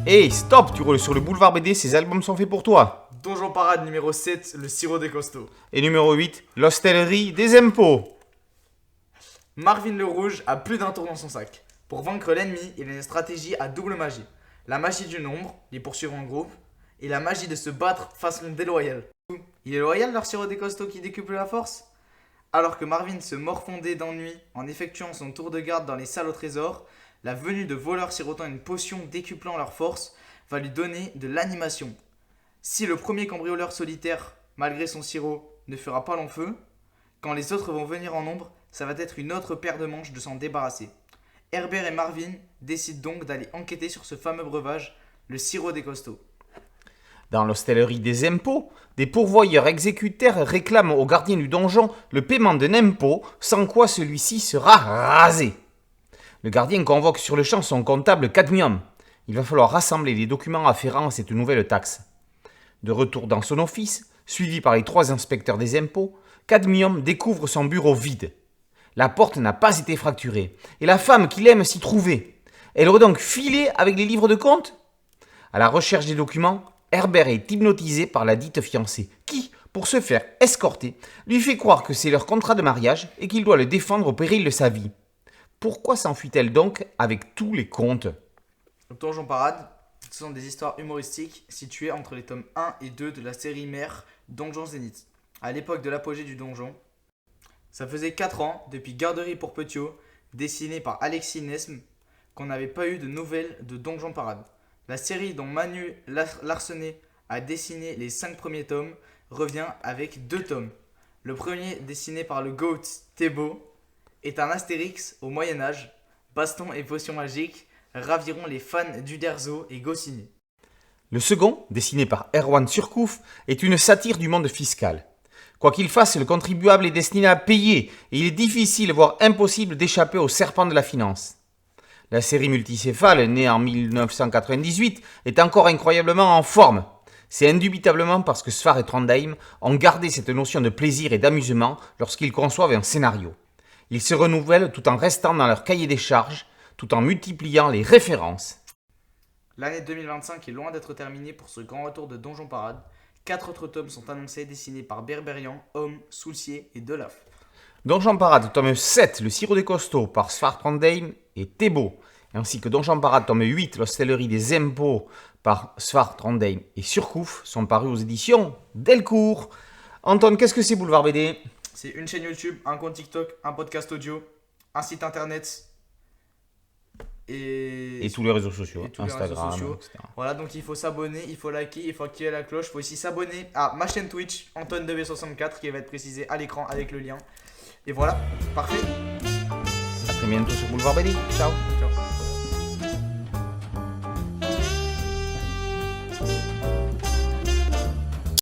Hey, stop, tu roules sur le boulevard BD, ces albums sont faits pour toi. Donjon Parade numéro 7, le sirop des costauds. Et numéro 8, l'hostellerie des impôts. Marvin le Rouge a plus d'un tour dans son sac. Pour vaincre l'ennemi, il a une stratégie à double magie. La magie du nombre, les poursuivre en groupe, et la magie de se battre façon déloyale. Il est loyal leur sirop des costauds qui décuple la force? Alors que Marvin se morfondait d'ennui en effectuant son tour de garde dans les salles au trésor, la venue de voleurs sirotant une potion décuplant leur force va lui donner de l'animation. Si le premier cambrioleur solitaire, malgré son sirop, ne fera pas long feu, quand les autres vont venir en nombre, ça va être une autre paire de manches de s'en débarrasser. Herbert et Marvin décident donc d'aller enquêter sur ce fameux breuvage, le sirop des costauds. Dans l'hostellerie des impôts, des pourvoyeurs exécutaires réclament au gardien du donjon le paiement d'un impôt, sans quoi celui-ci sera rasé. Le gardien convoque sur le champ son comptable Cadmium. Il va falloir rassembler les documents afférents à cette nouvelle taxe. De retour dans son office, suivi par les 3 inspecteurs des impôts, Cadmium découvre son bureau vide. La porte n'a pas été fracturée, et la femme qu'il aime s'y trouvait. Elle aurait donc filé avec les livres de compte? À la recherche des documents, Herbert est hypnotisé par la dite fiancée, qui, pour se faire escorter, lui fait croire que c'est leur contrat de mariage et qu'il doit le défendre au péril de sa vie. Pourquoi s'enfuit-elle donc avec tous les comptes? Donjon Parade, ce sont des histoires humoristiques situées entre les tomes 1 et 2 de la série mère Donjon Zénith. À l'époque de l'apogée du donjon, ça faisait 4 ans depuis Garderie pour Petiot, dessiné par Alexis Nesme, qu'on n'avait pas eu de nouvelles de Donjon Parade. La série dont Manu Larsenet a dessiné les 5 premiers tomes revient avec 2 tomes. Le premier, dessiné par le GOAT Thébault, est un Astérix au Moyen-Âge. Baston et potions magiques raviront les fans d'Uderzo et Goscinny. Le second, dessiné par Erwan Surcouf, est une satire du monde fiscal. Quoi qu'il fasse, le contribuable est destiné à payer et il est difficile, voire impossible, d'échapper au serpent de la finance. La série multicéphale, née en 1998, est encore incroyablement en forme. C'est indubitablement parce que Sfar et Trondheim ont gardé cette notion de plaisir et d'amusement lorsqu'ils conçoivent un scénario. Ils se renouvellent tout en restant dans leur cahier des charges, tout en multipliant les références. L'année 2025 est loin d'être terminée pour ce grand retour de Donjon Parade. 4 autres tomes sont annoncés, dessinés par Berberian, Homme, Soulcier et Delaf. Donjon Parade, tome 7, Le sirop des costauds, par Sfar Trondheim et Thébault, ainsi que Donjon Parade, tome 8, L'hostellerie des impôts, par Sfar Trondheim et Surcouf, sont parus aux éditions Delcourt. Antoine, qu'est-ce que c'est Boulevard BD? C'est une chaîne YouTube, un compte TikTok, un podcast audio, un site internet et tous les réseaux sociaux, Instagram, etc. Voilà, donc il faut s'abonner, il faut liker, il faut activer la cloche. Il faut aussi s'abonner à ma chaîne Twitch, Antoine2v64, qui va être précisée à l'écran avec le lien. Et voilà, parfait. A très bientôt sur Boulevard BD. Ciao.